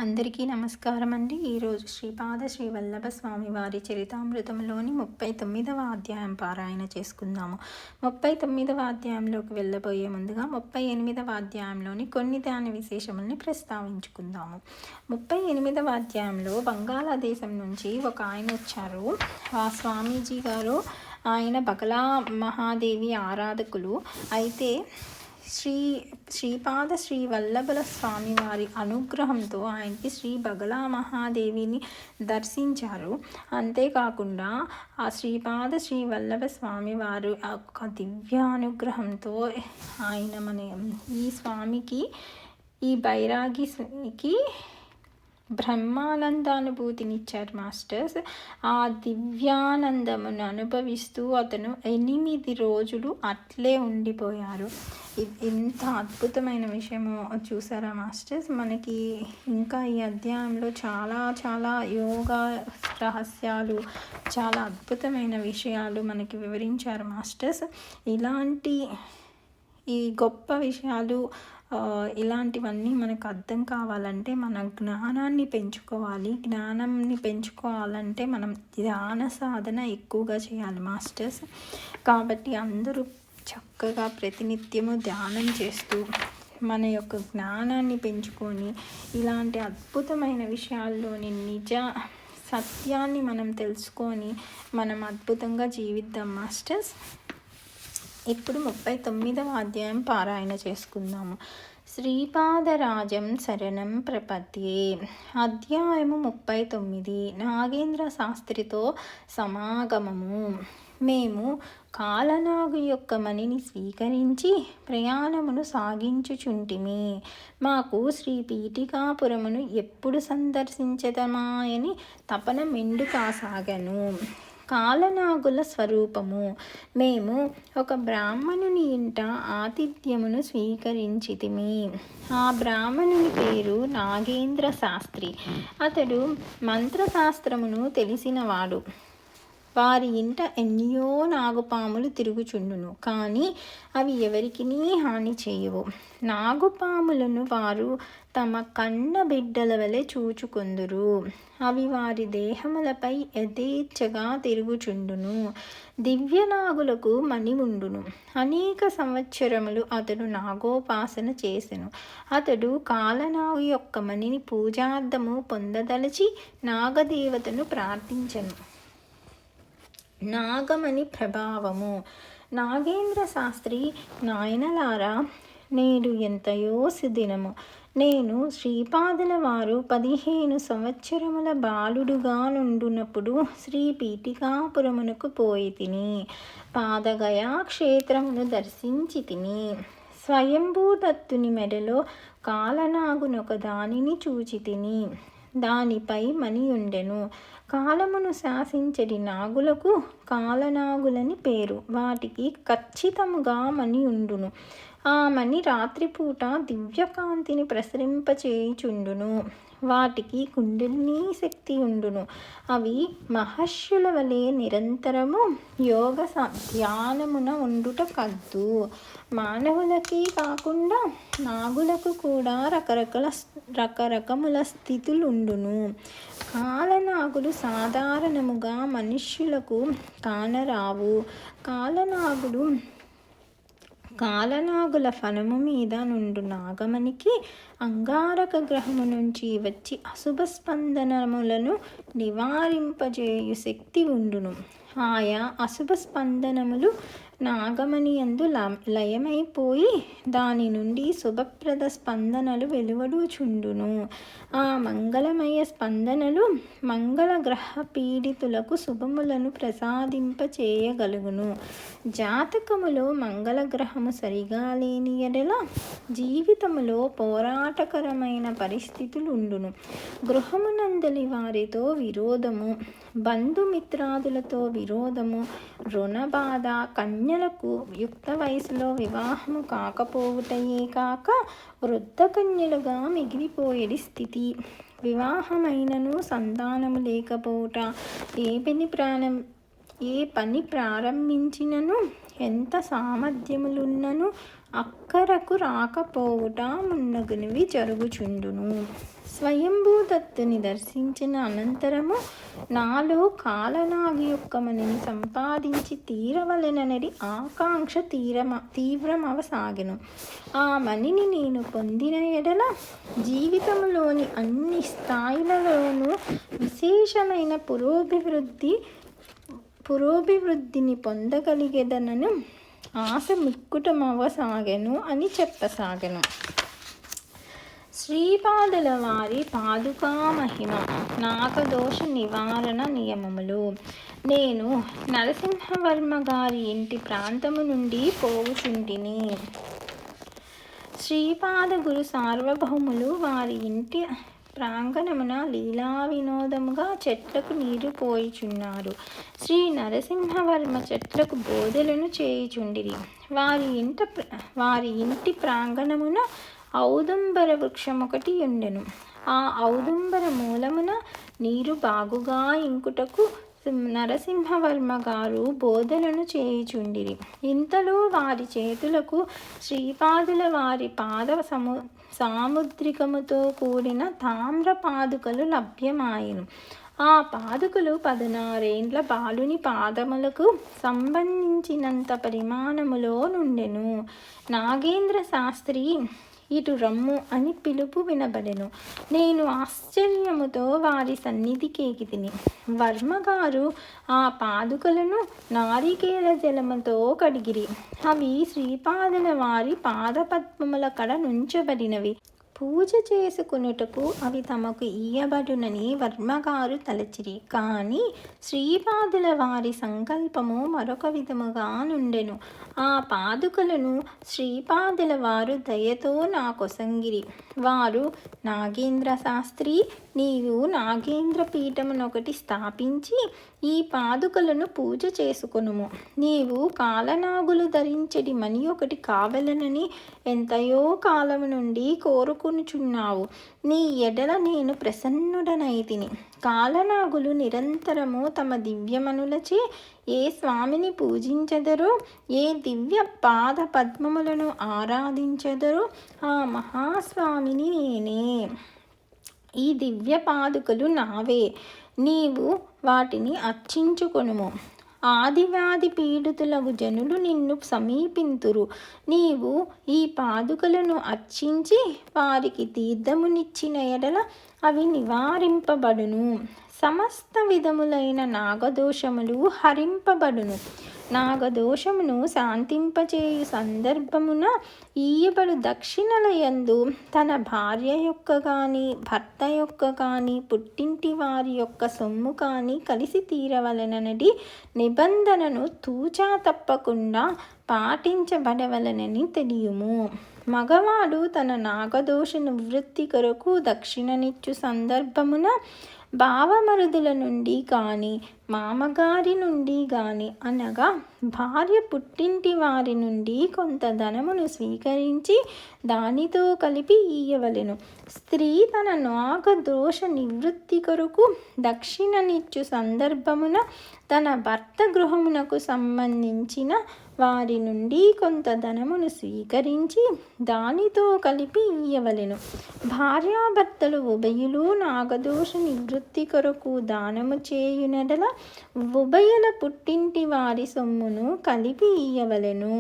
అందరికీ నమస్కారం అండి. ఈరోజు శ్రీ వల్లభ స్వామి వారి చరితామృతంలోని 39వ అధ్యాయం పారాయణ చేసుకుందాము. 39వ అధ్యాయంలోకి వెళ్ళబోయే ముందుగా 38వ అధ్యాయంలోని కొన్ని దాని విశేషముల్ని ప్రస్తావించుకుందాము. 38వ అధ్యాయంలో బంగాళాదేశం నుంచి ఒక ఆయన వచ్చారు. ఆ స్వామీజీ గారు ఆయన బగలా మహాదేవి ఆరాధకులు. అయితే శ్రీ వల్లభుల స్వామి వారి అనుగ్రహంతో ఆయనకి శ్రీ బగలా మహాదేవిని దర్శించారు. అంతేకాకుండా ఆ శ్రీ వల్లభ స్వామి వారు ఒక దివ్యానుగ్రహంతో ఆయన ఈ స్వామికి ఈ బైరాగికి బ్రహ్మానందానుభూతినిచ్చారు మాస్టర్స్. ఆ దివ్యానందమును అనుభవిస్తూ అతను 8 రోజులు అట్లే ఉండిపోయారు. ఎంత అద్భుతమైన విషయమో చూసారా మాస్టర్స్. మనకి ఇంకా ఈ అధ్యాయంలో చాలా చాలా యోగా రహస్యాలు, చాలా అద్భుతమైన విషయాలు మనకి వివరించారు మాస్టర్స్. ఇలాంటి ఈ గొప్ప విషయాలు ఇలాంటివన్నీ మనకు అర్థం కావాలంటే మన జ్ఞానాన్ని పెంచుకోవాలి. జ్ఞానాన్ని పెంచుకోవాలంటే మనం ధ్యాన సాధన ఎక్కువగా చేయాలి మాస్టర్స్. కాబట్టి అందరూ చక్కగా ప్రతినిత్యము ధ్యానం చేస్తూ మన యొక్క జ్ఞానాన్ని పెంచుకొని ఇలాంటి అద్భుతమైన విషయాల్లోని నిజ సత్యాన్ని మనం తెలుసుకొని మనం అద్భుతంగా జీవిద్దాం మాస్టర్స్. ఇప్పుడు 39వ అధ్యాయం పారాయణ చేసుకుందాము. శ్రీపాదరాజం శరణం ప్రపద్యే. అధ్యాయము 39. నాగేంద్ర శాస్త్రితో సమాగమము. మేము కాలనాగు యొక్క మణిని స్వీకరించి ప్రయాణమును సాగించుచుంటిమి. మాకు శ్రీ పీఠికాపురమును ఎప్పుడు సందర్శించదమాయని తపన మెండు కాసాగను. కాలనాగుల స్వరూపము. మేము ఒక బ్రాహ్మణుని ఇంట ఆతిథ్యమును స్వీకరించితిమి. ఆ బ్రాహ్మణుని పేరు నాగేంద్ర శాస్త్రి. అతడు మంత్రశాస్త్రమును తెలిసినవాడు. వారి ఇంట ఎన్నో నాగుపాములు తిరుగుచుండును, కానీ అవి ఎవరికి హాని చేయవు. నాగుపాములను వారు తమ కన్న బిడ్డల వలె చూచుకొందురు. అవి వారి దేహములపై యథేచ్ఛగా తిరుగుచుండును. దివ్యనాగులకు మణి ఉండును. అనేక సంవత్సరములు అతడు నాగోపాసన చేసెను. అతడు కాలనాగు యొక్క మణిని పూజార్థము పొందదలచి నాగదేవతను ప్రార్థించెను. నాగమణి ప్రభావము. నాగేంద్ర శాస్త్రి, నాయనలారా, నేడు ఎంతయో సుదినము. నేను శ్రీపాదుల వారు 15 సంవత్సరముల బాలుడుగా నుండునప్పుడు శ్రీ పీఠికాపురమునకు పోయి తిని పాదగయా క్షేత్రమును దర్శించి తిని. స్వయంభూదత్తుని మెడలో కాలనాగునొక దానిని చూచి తిని. దానిపై మణి ఉండెను. కాలమును శాసించడి నాగులకు కాలనాగులని పేరు. వాటికి ఖచ్చితముగా మణి ఉండును. ఆ మణి రాత్రిపూట దివ్యకాంతిని ప్రసరింపచేయుచుండును. వాటికి కుండలినీ శక్తి ఉండును. అవి మహర్షుల వలె నిరంతరము యోగ ధ్యానమున ఉండుట కద్దు. మానవులకి కాకుండా నాగులకు కూడా రకరకముల స్థితులుండును. కాలనాగులు సాధారణముగా మనుష్యులకు కానరావు. కాలనాగుల ఫలము మీద నుండు నాగమణికి అంగారక గ్రహము నుంచి వచ్చి అశుభ స్పందనములను నివారింపజేయు శక్తి ఉండును. ఆయా అశుభ స్పందనములు నాగమణి యందు లయమైపోయి దాని నుండి శుభప్రద స్పందనలు వెలువడుచుండును. ఆ మంగళమయ స్పందనలు మంగళ గ్రహ పీడితులకు శుభములను ప్రసాదింపచేయగలుగును. జాతకములో మంగళగ్రహము సరిగా లేని ఎడల జీవితములో పోరాటకరమైన పరిస్థితులు ఉండును. గృహమునందలి వారితో విరోధము, బంధుమిత్రాదులతో విరోధము, రుణబాధ, కన్యలకు యుక్త వయసులో వివాహము కాకపోవుటయే కాక వృద్ధ కన్యలుగా మిగిలిపోయేది స్థితి, వివాహమైనను సంతానము లేకపోవుట, ఏ పని ప్రారంభించినను ఎంత సామర్థ్యములున్నను అక్కరకు రాకపోవుట మున్నగునివి జరుగుచుండును. స్వయంభూదత్తుని దర్శించిన అనంతరము నాలో కాలనాగి యొక్క మణిని సంపాదించి తీరవలెననడి ఆకాంక్ష తీవ్రమవసాగెను. ఆ మణిని నేను పొందిన ఎడల జీవితంలోని అన్ని స్థాయిలలోనూ విశేషమైన పురోభివృద్ధిని పొందగలిగేదనను ఆశ మిక్కుటమవసాగెను అని చెప్పసాగెను. శ్రీపాదుల వారి పాదుకా మహిమ, నాగదోష నివారణ నియమములు. నేను నరసింహవర్మ గారి ఇంటి ప్రాంతము నుండి పోవుచుంటిని. శ్రీపాద గురు సార్వభౌములు వారి ఇంటి ప్రాంగణమున లీలా వినోదముగా చెట్లకు నీరు పోయిచున్నారు. శ్రీ నరసింహవర్మ చెట్లకు బోధలను చేయుచుండిరి. వారి ఇంటి ప్రాంగణమున ఔదుంబర వృక్షమొకటి ఉండెను. ఆ ఔదుంబర మూలమున నీరు బాగుగా ఇంకుటకు నరసింహవర్మ గారు బోధలను చేయుచుండిరి. ఇంతలో వారి చేతులకు శ్రీపాదుల వారి పాద సాముద్రికముతో కూడిన తామ్ర పాదుకలు లభ్యమాయెను. ఆ పాదుకలు 16 ఏండ్ల బాలుని పాదములకు సంబంధించినంత పరిమాణములో నుండెను. నాగేంద్ర శాస్త్రి ఇటు రమ్ము అని పిలుపు వినబడెను. నేను ఆశ్చర్యముతో వారి సన్నిధికేకితిని. వర్మగారు ఆ పాదుకలను నారికేల జలముతో కడిగిరి. అవి శ్రీపాదుల వారి పాదపద్మముల కడ నుంచబడినవి. పూజ చేసుకునుటకు అవి తమకు ఇయ్యబడునని వర్మగారు తలచిరి. కానీ శ్రీపాదుల వారి సంకల్పము మరొక విధముగా నుండెను. ఆ పాదుకలను శ్రీపాదుల వారు దయతో నాకొసంగిరి. వారు, నాగేంద్ర శాస్త్రి, నీవు నాగేంద్ర పీఠమునొకటి స్థాపించి ఈ పాదుకలను పూజ చేసుకొనుము. నీవు కాలనాగులు ధరించడి మణి ఒకటి కావలనని ఎంతయో కాలము నుండి కోరుకొనుచున్నావు. నీ ఎడల నేను ప్రసన్నుడనైతిని. కాలనాగులు నిరంతరము తమ దివ్యమనులచే ఏ స్వామిని పూజించెదరో, ఏ దివ్య పాద పద్మములను ఆరాధించెదరో ఆ మహాస్వామిని నేనే. ఈ దివ్య పాదుకలు నావే. నీవు వాటిని అర్చించుకొనుము. ఆదివ్యాధి పీడితులకు జనులు నిన్ను సమీపింతురు. నీవు ఈ పాదుకలను అర్చించి వారికి తీర్థమునిచ్చిన ఎడల అవి నివారింపబడును. సమస్త విధములైన నాగదోషములు హరింపబడును. నాగదోషమును శాంతింపచేయు సందర్భమున ఈయబడు దక్షిణలయందు తన భార్య యొక్క కానీ, భర్త యొక్క కానీ, పుట్టింటి వారి యొక్క సొమ్ము కానీ కలిసి తీరవలనని నిబంధనను తూచా తప్పకుండా పాటించబడవలనని తెలియుము. మగవాడు తన నాగదోష నివృత్తి కొరకు దక్షిణనిచ్చు సందర్భమున బావమరుదుల నుండి కానీ, మామగారి నుండి కానీ, అనగా భార్య పుట్టింటి వారి నుండి కొంత ధనమును స్వీకరించి దానితో కలిపి ఇయ్యవలెను. స్త్రీ తన నాగదోష నివృత్తి కొరకు దక్షిణనిచ్చు సందర్భమున తన భర్త గృహమునకు సంబంధించిన వారి నుండి కొంత ధనమును స్వీకరించి దానితో కలిపి ఇయ్యవలెను. భార్యాభర్తలు ఉభయులు నాగదోష నివృత్తి కొరకు దానము చేయునెడల ఉభయుల పుట్టింటి వారి సొమ్మును కలిపి ఇయ్యవలెను.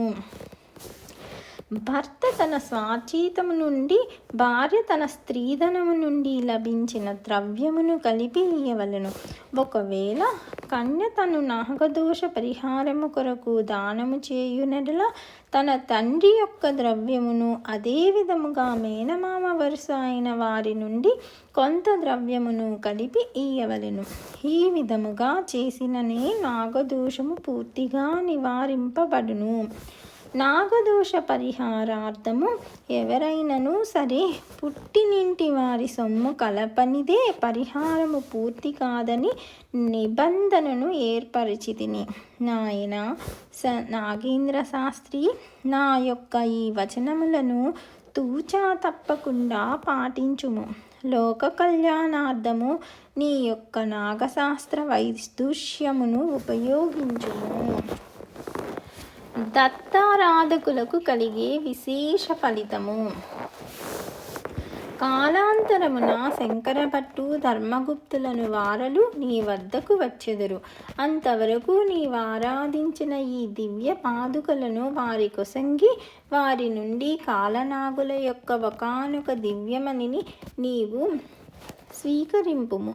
భర్త తన స్వార్జితము నుండి, భార్య తన స్త్రీధనము నుండి లభించిన ద్రవ్యమును కలిపి ఇయ్యవలెను. ఒకవేళ కన్య తను నాగదోష పరిహారము కొరకు దానము చేయునెడల తన తండ్రి యొక్క ద్రవ్యమును, అదే విధముగా మేనమామ వరుస అయిన వారి నుండి కొంత ద్రవ్యమును కలిపి ఇయ్యవలెను. ఈ విధముగా చేసిననే నాగదోషము పూర్తిగా నివారింపబడును. నాగదోష పరిహారార్థము ఎవరైనను సరే పుట్టినింటి వారి సొమ్ము కలపనిదే పరిహారము పూర్తి కాదని నిబంధనను ఏర్పరిచితిని. నాయన నాగేంద్ర శాస్త్రి, నా యొక్క ఈ వచనములను తూచా తప్పకుండా పాటించుము. లోక కళ్యాణార్థము నీ యొక్క నాగశాస్త్ర వైదుష్యమును ఉపయోగించుము. దత్తారాధకులకు కలిగే విశేష ఫలితము. కాలాంతరమున శంకరభట్టు ధర్మగుప్తులను వారలు నీ వద్దకు వచ్చెదరు. అంతవరకు నీవారాధించిన ఈ దివ్య పాదుకలను వారి కొసంగి వారి నుండి కాలనాగుల యొక్క ఒకానొక దివ్యమణిని నీవు స్వీకరింపుము.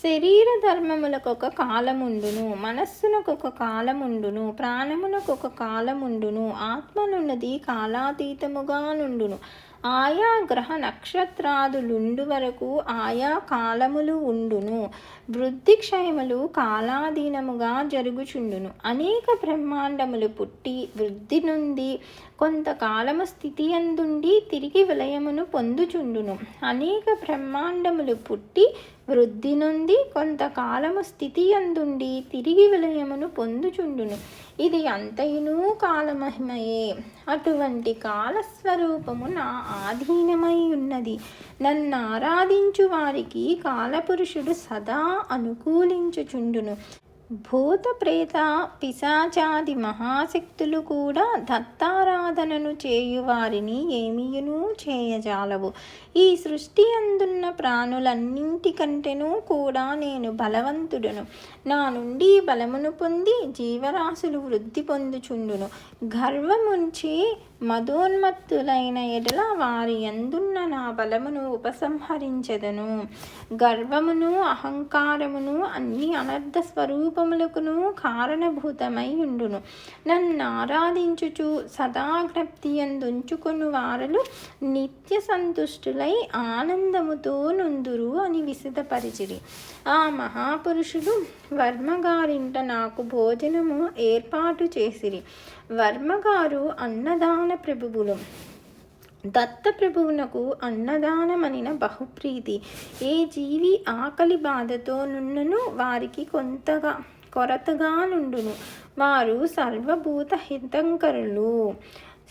శరీర ధర్మములకొక కాలముండును, మనస్సునకొక కాలముండును, ప్రాణమునకొక కాలముండును, ఆత్మనున్నది కాలాతీతముగా నుండును. ఆయా గ్రహ నక్షత్రాదులుండు వరకు ఆయా కాలములు ఉండును. వృద్ధి క్షయములు కాలాధీనముగా జరుగుచుండును. అనేక బ్రహ్మాండములు పుట్టి వృద్ధి నుండి కొంతకాలము స్థితి అందుండి తిరిగి విలయమును పొందుచుండును. అనేక బ్రహ్మాండములు పుట్టి వృద్ధి నుండి కొంతకాలము స్థితి అందుండి తిరిగి విలయమును పొందుచుండును. ఇది అంతయును కాలమహిమయే. అటువంటి కాలస్వరూపము నా ఆధీనమై ఉన్నది. నన్ను ఆరాధించు వారికి కాలపురుషుడు సదా అనుకూలించుచుండును. భూత ప్రేత పిశాచాది మహాశక్తులు కూడా దత్తారాధనను చేయువారిని ఏమియును చేయజాలవు. ఈ సృష్టి అందున్న ప్రాణులన్నింటికంటేనూ కూడా నేను బలవంతుడను. నా నుండి బలమును పొంది జీవరాశులు వృద్ధి పొందుచుండును. గర్వముంచి మదోన్మత్తులైన ఎడల వారి యందున్న నా బలమును ఉపసంహరించెదను. గర్వమును అహంకారమును అన్ని అనర్థ స్వరూపములకును కారణభూతమై ఉండును. నన్ను ఆరాధించుచు సదాజ్ఞప్తి యందుంచుకొను వారలు నిత్య సంతుష్టులై ఆనందముతో నుందురు అని విశదపరిచిరి. ఆ మహాపురుషుడు వర్మగారింట నాకు భోజనము ఏర్పాటు చేసిరి. వర్మగారు అన్నదాన ప్రభువులు. దత్తప్రభువునకు అన్నదానమనిన బహుప్రీతి. ఏ జీవి ఆకలి బాధతో నున్నను వారికి కొరతగా నుండును. వారు సర్వభూత హితంకరులు.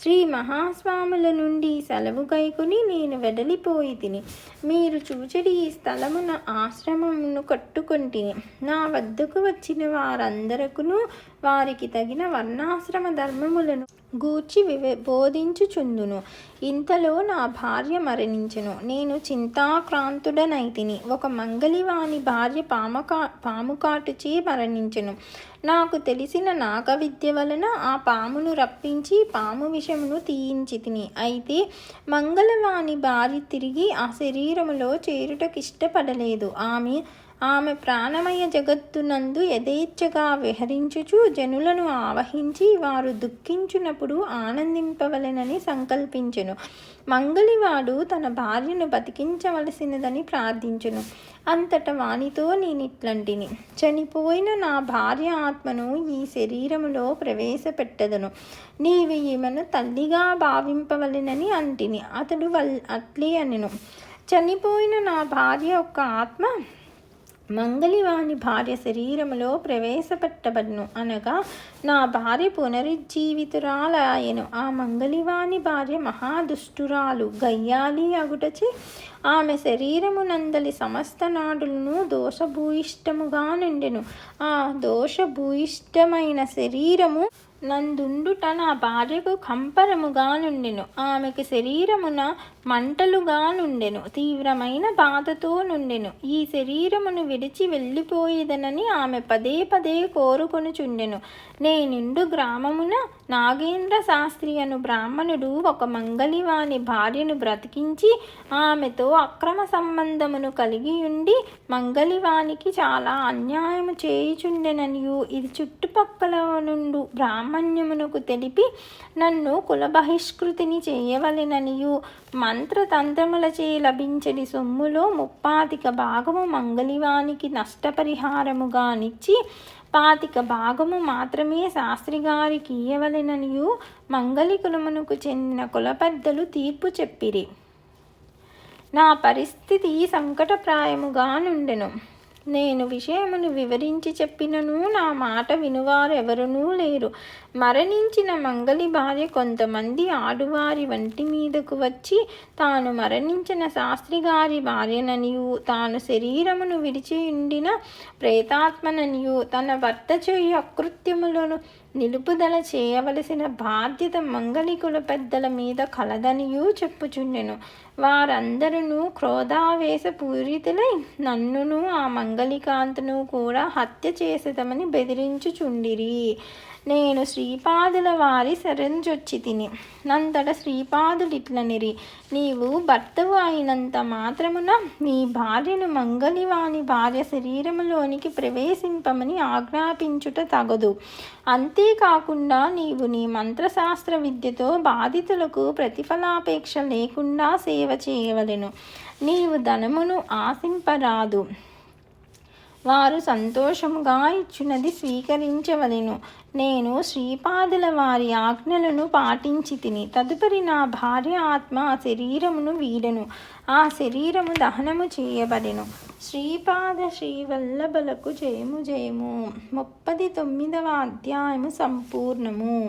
శ్రీ మహాస్వాముల నుండి సెలవు కైకొని నేను వెడలిపోయి తిని. మీరు చూచడి ఈ స్థలమున ఆశ్రమమును కట్టుకొంటిని. నా వద్దకు వచ్చిన వారందరకును వారికి తగిన వర్ణాశ్రమ ధర్మములను గూర్చి బోధించుచుందును. ఇంతలో నా భార్య మరణించెను. నేను చింతాక్రాంతుడనైతిని. ఒక మంగలివాని భార్య పాముకాటుచే మరణించెను. నాకు తెలిసిన నాగవిద్య వలన ఆ పామును రప్పించి పాము విషమును తీయించి తిని. అయితే మంగళవాని భార్య తిరిగి ఆ శరీరములో చేరుటకిష్టపడలేదు. ఆమె ప్రాణమయ జగత్తునందు యథేచ్ఛగా విహరించుచు జనులను ఆవహించి వారు దుఃఖించునప్పుడు ఆనందింపవలెనని సంకల్పించెను. మంగళివాడు తన భార్యను బతికించవలసినదని ప్రార్థించెను. అంతట వానితో నేనిట్లంటిని, చనిపోయిన నా భార్య ఆత్మను ఈ శరీరములో ప్రవేశపెట్టదను. నీవు ఈమెను తల్లిగా భావింపవలెనని అంటిని. అతడు అట్లే అనెను. చనిపోయిన నా భార్య యొక్క ఆత్మ మంగళివాని భార్య శరీరములో ప్రవేశపెట్టబడును. అనగా నా భార్య పునరుజ్జీవితురాలయను. ఆ మంగళివాని భార్య మహాదుష్టురాలు గయ్యాలి అగుటచే ఆమె శరీరమునందలి సమస్త నాడులను దోషభూయిష్టముగా నిండెను. ఆ దోషభూయిష్టమైన శరీరము నందుండుట నా భార్యకు కంపరముగా నుండెను. ఆమెకు శరీరమున మంటలుగా నుండెను. తీవ్రమైన బాధతో నుండెను. ఈ శరీరమును విడిచి వెళ్ళిపోయేదనని ఆమె పదే పదే కోరుకొనుచుండెను. నేనుండు గ్రామమున నాగేంద్ర శాస్త్రి అను బ్రాహ్మణుడు ఒక మంగళివాని భార్యను బ్రతికించి ఆమెతో అక్రమ సంబంధమును కలిగి ఉండి మంగళివానికి చాలా అన్యాయము చేయుచుండెననియు ఇది చుట్టుపక్కల నుండు బ్రాహ్మణ్యమునకు తెలిపి నన్ను కులబహిష్కృతిని చేయవలెననియు మంత్రతంత్రములచే లభించడి సొమ్ములో 30% మంగళివానికి నష్టపరిహారముగా నిచ్చి 25% మాత్రమే శాస్త్రిగారికి ఇయ్యవలెననియు మంగళి కులమునకు చెందిన కుల పెద్దలు తీర్పు చెప్పిరి. నా పరిస్థితి సంకటప్రాయముగా నుండెను. నేను విషయమును వివరించి చెప్పినను నా మాట వినువారెవరునూ లేరు. మరణించిన మంగళి భార్య కొంతమంది ఆడువారి వంటి మీదకు వచ్చి తాను మరణించిన శాస్త్రిగారి భార్యననియు తాను శరీరమును విడిచి ఉండిన ప్రేతాత్మననియు తన భర్త చేయు అకృత్యములను నిలుపుదల చేయవలసిన బాధ్యత మంగళికుల పెద్దల మీద కలదనియూ చెప్పుచుండెను. వారందరూ క్రోధావేశపూరితులై నన్నును ఆ మంగళికాంతను కూడా హత్య చేసేదమని బెదిరించుచుండిరి. నేను శ్రీపాదుల వారి శరణ్జొచ్చి తిని. నంతట శ్రీపాదులిట్లనిరి, నీవు భర్తవు అయినంత మాత్రమున నీ భార్యను మంగళివాని భార్య శరీరములోనికి ప్రవేశింపమని ఆజ్ఞాపించుట తగదు. అంతేకాకుండా నీవు నీ మంత్రశాస్త్ర విద్యతో బాధితులకు ప్రతిఫలాపేక్ష లేకుండా సేవ చేయవలెను. నీవు ధనమును ఆశింపరాదు. వారు సంతోషముగా ఇచ్చునది స్వీకరించవలెను. నేను శ్రీపాదుల వారి ఆజ్ఞలను పాటించి తిని. తదుపరి నా భార్య ఆత్మ ఆ శరీరమును వీడెను. ఆ శరీరము దహనము చేయబడెను. శ్రీపాద శ్రీవల్లభులకు జయము జయము. 39వ అధ్యాయము సంపూర్ణము.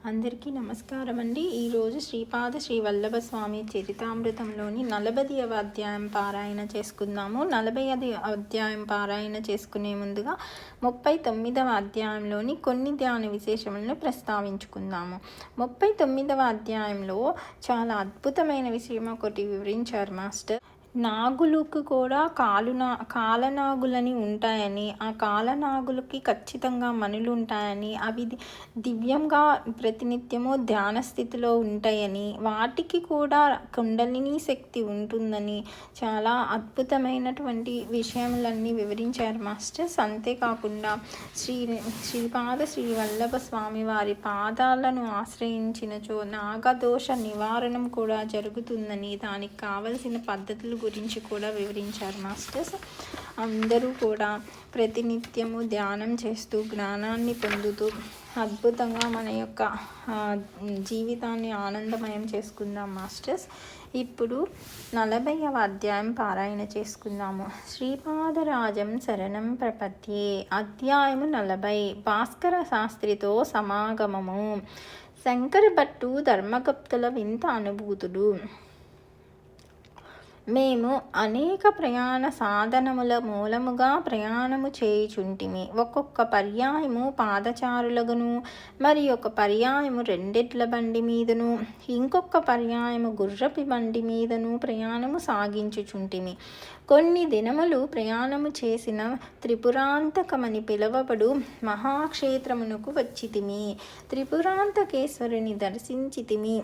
అందరికీ నమస్కారం అండి. ఈరోజు శ్రీపాద శ్రీవల్లభ స్వామి చరితామృతంలోని 40వ అధ్యాయం పారాయణ చేసుకుందాము. 40వ అధ్యాయం పారాయణ చేసుకునే ముందుగా 39వ అధ్యాయంలోని కొన్ని ధ్యాన విశేషములను ప్రస్తావించుకుందాము. 39వ అధ్యాయంలో చాలా అద్భుతమైన విషయం ఒకటి వివరించారు మాస్టర్. నాగులకు కూడా కాలనాగులని ఉంటాయని, ఆ కాలనాగులకి ఖచ్చితంగా మనులు ఉంటాయని, అవి దివ్యంగా ప్రతినిత్యము ధ్యాన స్థితిలో ఉంటాయని, వాటికి కూడా కుండలిని శక్తి ఉంటుందని చాలా అద్భుతమైనటువంటి విషయములన్నీ వివరించారు మాస్టర్స్. అంతేకాకుండా శ్రీపాద శ్రీవల్లభ స్వామి వారి పాదాలను ఆశ్రయించినచో నాగదోష నివారణం కూడా జరుగుతుందని, దానికి కావలసిన పద్ధతులు గురించి కూడా వివరించారు మాస్టర్స్. అందరూ కూడా ప్రతినిత్యము ధ్యానం చేస్తూ జ్ఞానాన్ని పొందుతూ అద్భుతంగా మన యొక్క జీవితాన్ని ఆనందమయం చేసుకుందాం మాస్టర్స్. ఇప్పుడు 40వ అధ్యాయం పారాయణ చేసుకుందాము. శ్రీపాదరాజం శరణం ప్రపద్యే. అధ్యాయము 40. భాస్కర శాస్త్రితో సమాగమము. శంకర భట్టు ధర్మగుప్తుల వింత అనుభూతులు. మేము అనేక ప్రయాణ సాధనముల మూలముగా ప్రయాణము చేయుచుంటిమి. ఒక్కొక్క పర్యాయము పాదచారులగును, మరి ఒక పర్యాయము రెండెడ్ల బండి మీదను, ఇంకొక పర్యాయము గుర్రపి బండి మీదను ప్రయాణము సాగించుచుంటిమి. కొన్ని దినములు ప్రయాణము చేసిన త్రిపురాంతకమని పిలువబడు మహాక్షేత్రమునకు వచ్చితిమి. త్రిపురాంతకేశ్వరుని దర్శించితిమి.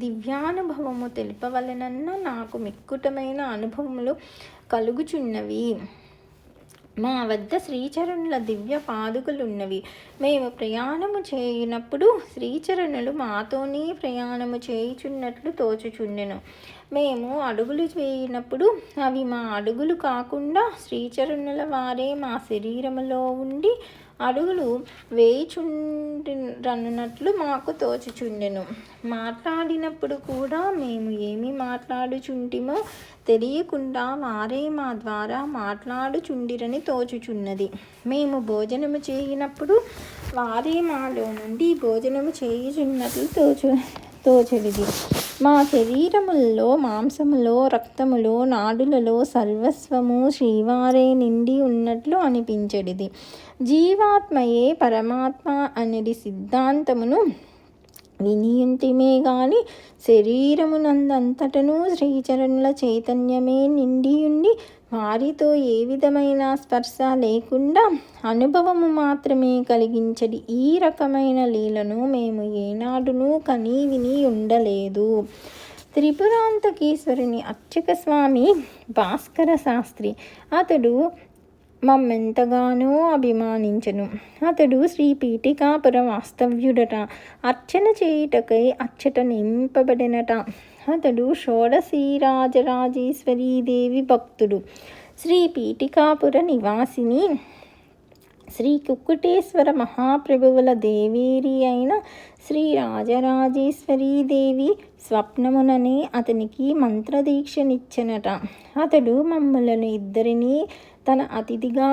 దివ్యానుభవము తెలుపవలనన్న నాకు మిక్కుటమైన అనుభవములు కలుగుచున్నవి. మా వద్ద శ్రీచరణుల దివ్య పాదుకలున్నవి. మేము ప్రయాణము చేయునప్పుడు శ్రీచరణులు మాతోనే ప్రయాణము చేయుచున్నట్లు తోచుచుండెను. మేము అడుగులు వేయినప్పుడు అవి మా అడుగులు కాకుండా శ్రీచరణుల వారే మా శరీరములో ఉండి అడుగులు వేయుచుండనట్లు మాకు తోచుచుండెను. మాట్లాడినప్పుడు కూడా మేము ఏమి మాట్లాడుచుంటిమో తెలియకుండా వారే మా ద్వారా మాట్లాడుచుండిరని తోచుచున్నది. మేము భోజనము చేయినప్పుడు వారే మాలో నుండి భోజనము చేయుచున్నట్లు తోచలిది. మా శరీరములలో మాంసములో రక్తములో నాడులలో సర్వస్వము శ్రీవారే నిండి ఉన్నట్లు అనిపించడిది. జీవాత్మయే పరమాత్మ అనేది సిద్ధాంతమును వినియుంటిమే గాని శరీరమునందంతటను శ్రీచరణుల చైతన్యమే నిండియుండి వారితో ఏ విధమైన స్పర్శ లేకుండా అనుభవము మాత్రమే కలిగించడి ఈ రకమైన లీలను మేము ఏనాడునూ కనీ విని ఉండలేదు. త్రిపురాంతకేశ్వరుని అర్చక స్వామి భాస్కర శాస్త్రి. అతడు మమ్మెంతగానో అభిమానించెను. అతడు శ్రీ పీఠికాపుర వాస్తవ్యుడట. అర్చన చేయుటకై అచ్చట నింపబడినట. అతడు షోడశీరాజరాజేశ్వరీదేవి భక్తుడు. శ్రీ పీఠికాపుర నివాసిని శ్రీ కుక్కుటేశ్వర మహాప్రభువుల దేవేరి అయిన శ్రీ రాజరాజేశ్వరీదేవి స్వప్నముననే అతనికి మంత్రదీక్షనిచ్చెనట. అతడు మమ్మలను ఇద్దరినీ తన అతిథిగా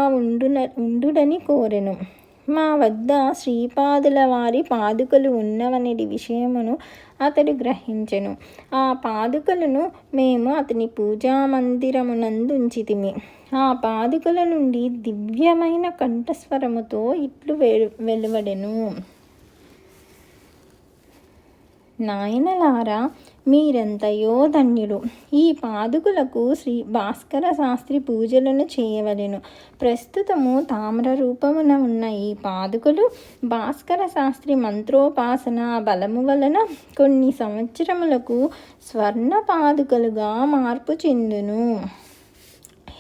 ఉండుడని కోరెను. మా వద్ద శ్రీపాదుల వారి పాదుకలు ఉన్నవనేది విషయమును అతడు గ్రహించెను. ఆ పాదుకలను మేము అతని పూజామందిరమునందుంచితిమి. ఆ పాదుకల నుండి దివ్యమైన కంఠస్వరముతో ఇట్లు వెలువడెను. నాయనలారా, మీరెంతయో ధన్యులు. ఈ పాదుకులకు శ్రీ భాస్కర శాస్త్రి పూజలను చేయవలెను. ప్రస్తుతము తామ్ర రూపమున ఉన్న ఈ పాదుకలు భాస్కర శాస్త్రి మంత్రోపాసన బలము వలన కొన్ని సంవత్సరములకు స్వర్ణ పాదుకలుగా మార్పు చెందును.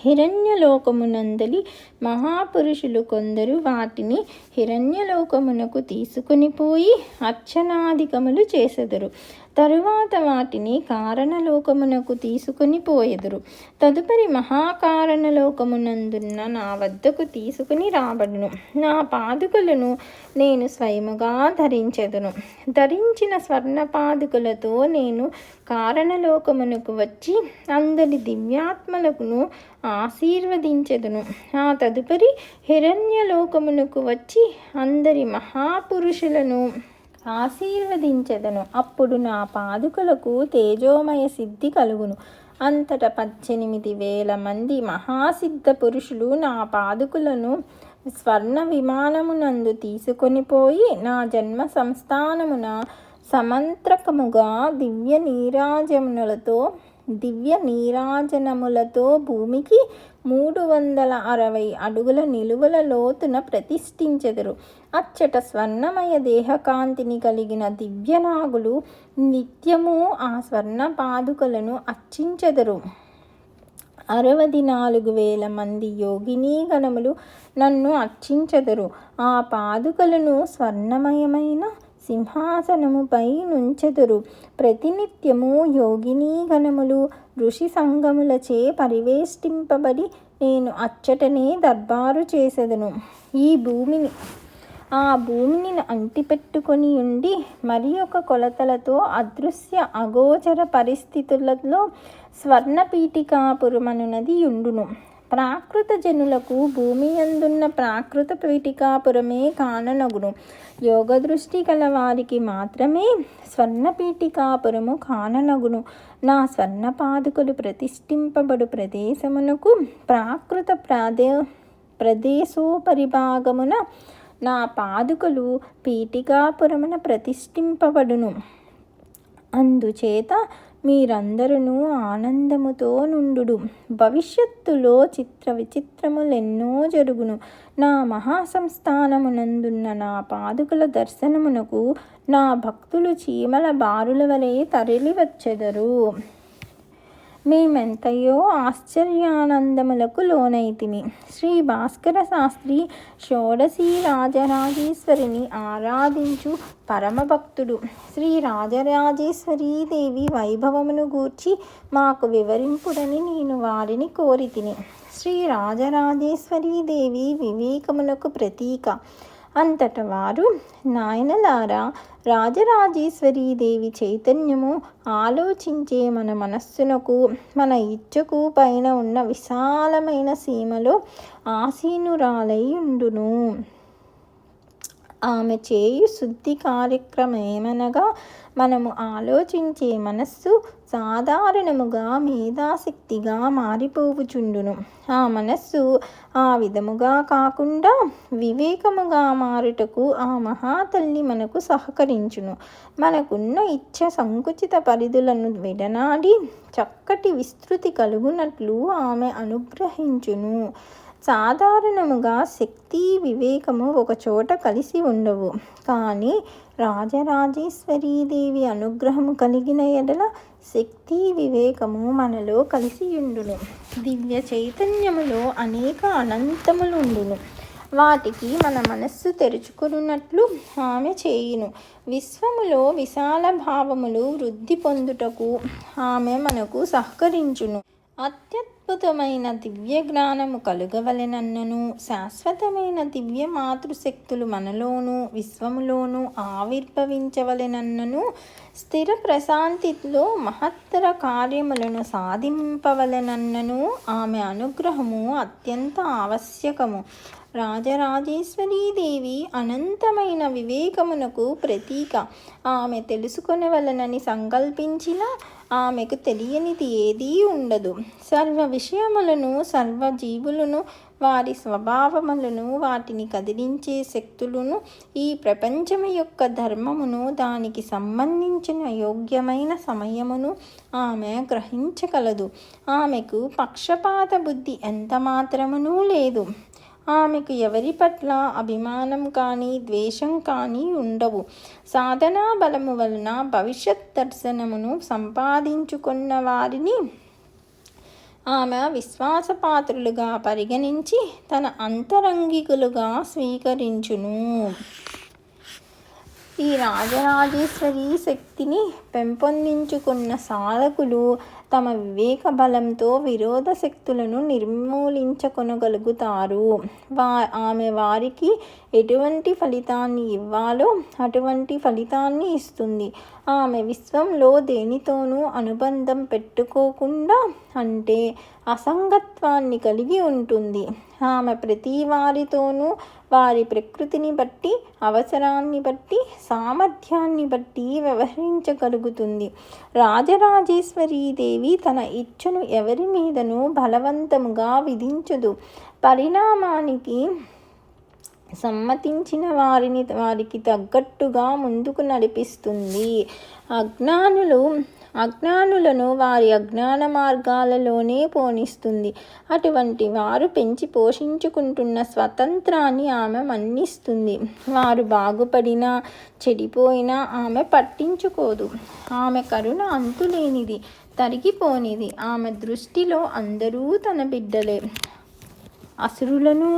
హిరణ్యలోకమునందలి మహాపురుషులు కొందరు వాటిని హిరణ్యలోకమునకు తీసుకుని పోయి అర్చనాధికములు చేసెదరు. తరువాత వాటిని కారణలోకమునకు తీసుకుని పోయెదరు. తదుపరి మహాకారణలోకమునందున్న నా వద్దకు తీసుకుని రాబడును. నా పాదుకలను నేను స్వయముగా ధరించెదను. ధరించిన స్వర్ణ పాదుకలతో నేను కారణలోకమునకు వచ్చి అందరి దివ్యాత్మలను ఆశీర్వదించెదను. ఆ తదుపరి హిరణ్యలోకమునకు వచ్చి అందరి మహాపురుషులను ఆశీర్వదించెదను. అప్పుడు నా పాదుకలకు తేజోమయ సిద్ధి కలుగును. అంతట 18,000 మంది మహాసిద్ధ పురుషులు నా పాదుకులను స్వర్ణ విమానమునందు తీసుకొని పోయి నా జన్మ సంస్థానమున సమంత్రకముగా దివ్య నీరాజనములతో భూమికి 360 అడుగుల నిలువల లోతున ప్రతిష్ఠించెదరు. అచ్చట స్వర్ణమయ దేహకాంతిని కలిగిన దివ్యనాగులు నిత్యము ఆ స్వర్ణ పాదుకలను అర్చించెదరు. 64,000 మంది యోగినీ గణములు నన్ను అర్చించెదరు. ఆ పాదుకలను స్వర్ణమయమైన సింహాసనముపై నుంచెదరు. ప్రతినిత్యము యోగినీ గణములు ఋషి సంగములచే పరివేష్టింపబడి నేను అచ్చటనే దర్బారు చేసెదను. ఆ భూమిని అంటిపెట్టుకొని ఉండి మరి ఒక కొలతలతో అదృశ్య అగోచర పరిస్థితులలో స్వర్ణపీఠికాపురమనున్నది యుండును. ప్రాకృత జనులకు భూమి యందున్న ప్రాకృత పీఠికాపురమే కాననగును. యోగదృష్టి గల వారికి మాత్రమే స్వర్ణపీఠికాపురము కాననగును. నా స్వర్ణ పాదుకలు ప్రతిష్ఠింపబడు ప్రదేశమునకు ప్రాకృత ప్రదేశోపరిభాగమున నా పాదుకలు పీఠికాపురమున ప్రతిష్ఠింపబడును. అందుచేత మీరందరూ ఆనందముతో నుండుడు. భవిష్యత్తులో చిత్ర విచిత్రములెన్నో జరుగును. నా మహాసంస్థానమునందున్న నా పాదుకల దర్శనమునకు నా భక్తులు చీమల బారుల వలె తరలివచ్చెదరు. మేమెంతయో ఆశ్చర్యానందములకు లోనైతిమి. శ్రీ భాస్కర శాస్త్రి షోడశీ రాజరాజేశ్వరిని ఆరాధించు పరమభక్తుడు. శ్రీ రాజరాజేశ్వరీదేవి వైభవమును గూర్చి మాకు వివరింపుడని నేను వారిని కోరితిని. శ్రీ రాజరాజేశ్వరీదేవి వివేకమునకు ప్రతీక. అంతట వారు, నాయనలారా, రాజరాజేశ్వరీదేవి చైతన్యము ఆలోచించే మన మనస్సునకు మన ఇచ్చకు పైన ఉన్న విశాలమైన సీమలో ఆసీనురాలై ఉండును. ఆమె చేయు శుద్ధి కార్యక్రమేమనగా మనము ఆలోచించే మనస్సు సాధారణముగా మేధాశక్తిగా మారిపోవుచుండును. ఆ మనస్సు ఆ విధముగా కాకుండా వివేకముగా మారుటకు ఆ మహాతల్లి మనకు సహకరించును. మనకున్న ఇచ్ఛ సంకుచిత పరిధులను విడనాడి చక్కటి విస్తృతి కలుగునట్లు ఆమె అనుగ్రహించును. సాధారణముగా శక్తి వివేకము ఒక చోట కలిసి ఉండవు. కానీ రాజరాజేశ్వరీదేవి అనుగ్రహము కలిగిన ఎడల శక్తి వివేకము మనలో కలిసియుండును. దివ్య చైతన్యములో అనేక అనంతములుండును. వాటికి మన మనస్సు తెరుచుకున్నట్లు ఆమె చేయును. విశ్వములో విశాల భావములు వృద్ధి పొందుటకు ఆమె మనకు సహకరించును. అత్యద్భుతమైన దివ్య జ్ఞానము కలుగవలెనన్నను శాశ్వతమైన దివ్య మాతృశక్తులు మనలోనూ విశ్వములోనూ ఆవిర్భవించవలెనన్నను స్థిర ప్రశాంతిలో మహత్తర కార్యములను సాధింపవలెనన్నను ఆమె అనుగ్రహము అత్యంత ఆవశ్యకము. రాజరాజేశ్వరీదేవి అనంతమైన వివేకమునకు ప్రతీక. ఆమె తెలుసుకొనవలనని సంకల్పించిన ఆమెకు తెలియనిది ఏదీ ఉండదు. సర్వ విషయములను, సర్వజీవులను, వారి స్వభావములను, వాటిని కదిలించే శక్తులను, ఈ ప్రపంచము యొక్క ధర్మమును, దానికి సంబంధించిన యోగ్యమైన సమయమును ఆమె గ్రహించగలదు. ఆమెకు పక్షపాత బుద్ధి ఎంత మాత్రమునూ లేదు. ఆమెకు ఎవరి పట్ల అభిమానం కానీ ద్వేషం కానీ ఉండవు. సాధనా బలము వలన భవిష్యత్ దర్శనమును సంపాదించుకున్న వారిని ఆమె విశ్వాసపాత్రులుగా పరిగణించి తన అంతరంగికులుగా స్వీకరించును. ఈ రాజరాజేశ్వరి శక్తిని పెంపొందించుకున్న సాధకులు తమ వివేక బలంతో విరోధ శక్తులను నిర్మూలించుకొనగలుగుతారు. ఆమె వారికి ఎటువంటి ఫలితాన్ని ఇవ్వాలో అటువంటి ఫలితాన్ని ఇస్తుంది. ఆమె విశ్వంలో దేనితోనూ అనుబంధం పెట్టుకోకుండా, అంటే అసంగత్వాన్ని కలిగి ఉంటుంది. ఆమె ప్రతి వారితోనూ వారి ప్రకృతిని బట్టి, అవసరాన్ని బట్టి, సామర్థ్యాన్ని బట్టి వ్యవహరించగలుగుతుంది. రాజరాజేశ్వరీ దేవి తన ఇచ్ఛను ఎవరి మీదనూ బలవంతముగా విధించదు. పరిణామానికి సమ్మతించిన వారికి తగ్గట్టుగా ముందుకు నడిపిస్తుంది. అజ్ఞానులను వారి అజ్ఞాన మార్గాలలోనే పోనిస్తుంది. అటువంటి వారు పెంచి పోషించుకుంటున్న స్వతంత్రాన్ని ఆమె మన్నిస్తుంది. వారు బాగుపడినా చెడిపోయినా ఆమె పట్టించుకోదు. ఆమె కరుణ అంతులేనిది, తరిగిపోనిది. ఆమె దృష్టిలో అందరూ తన బిడ్డలే. అసురులను,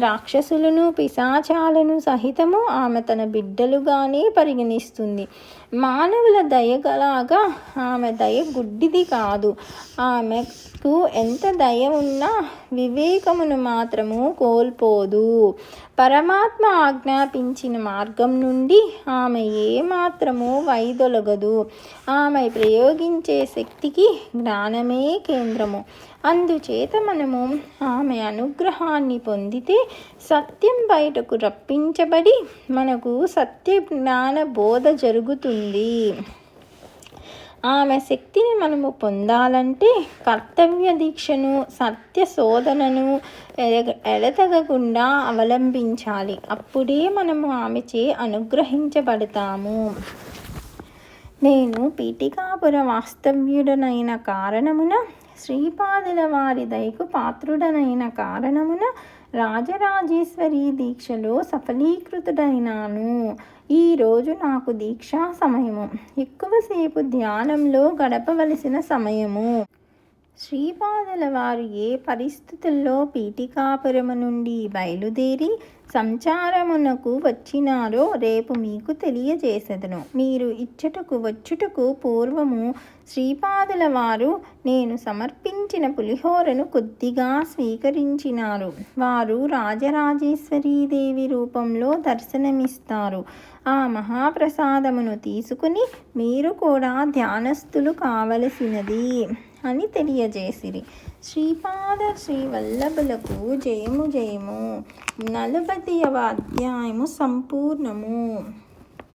రాక్షసులను, పిశాచాలను సహితము ఆమె తన బిడ్డలుగానే పరిగణిస్తుంది. మానవుల దయగలాగా ఆమె దయ గుడ్డిది కాదు. ఆమెకు ఎంత దయ ఉన్నా వివేకమును మాత్రము కోల్పోదు. పరమాత్మ ఆజ్ఞాపించిన మార్గం నుండి ఆమె ఏమాత్రము వైదొలగదు. ఆమె ప్రయోగించే శక్తికి జ్ఞానమే కేంద్రము. అందుచేత మనము ఆమె అనుగ్రహాన్ని పొందితే సత్యం బయటకు రప్పించబడి మనకు సత్య జ్ఞాన బోధ జరుగుతుంది. ఆమె శక్తిని మనము పొందాలంటే కర్తవ్య దీక్షను, సత్య శోధనను ఎడతెగకుండా అవలంబించాలి. అప్పుడే మనము ఆమెచే అనుగ్రహించబడతాము. నేను పీఠికాపుర వాస్తవ్యుడనైన కారణమున, శ్రీపాదుల వారి దయకు పాత్రుడనైన కారణమున రాజరాజేశ్వరి దీక్షలో సఫలీకృతుడైనాను. ఈరోజు నాకు దీక్షా సమయము, ఎక్కువసేపు ధ్యానంలో గడపవలసిన సమయము. శ్రీపాదుల వారు ఏ పరిస్థితుల్లో పీఠికాపురము నుండి బయలుదేరి సంచారమునకు వచ్చినారో రేపు మీకు తెలియజేసెదను. మీరు ఇచ్చటకు వచ్చుటకు పూర్వము శ్రీపాదుల వారు నేను సమర్పించిన పులిహోరను కొద్దిగా స్వీకరించినారు. వారు రాజరాజేశ్వరీదేవి రూపంలో దర్శనమిస్తారు. ఆ మహాప్రసాదమును తీసుకుని మీరు కూడా ధ్యానస్థులు కావలసినది అని తెలియజేసిరి. శ్రీపాద శ్రీవల్లభులకు జయము జయము. 40వ అధ్యాయము సంపూర్ణము.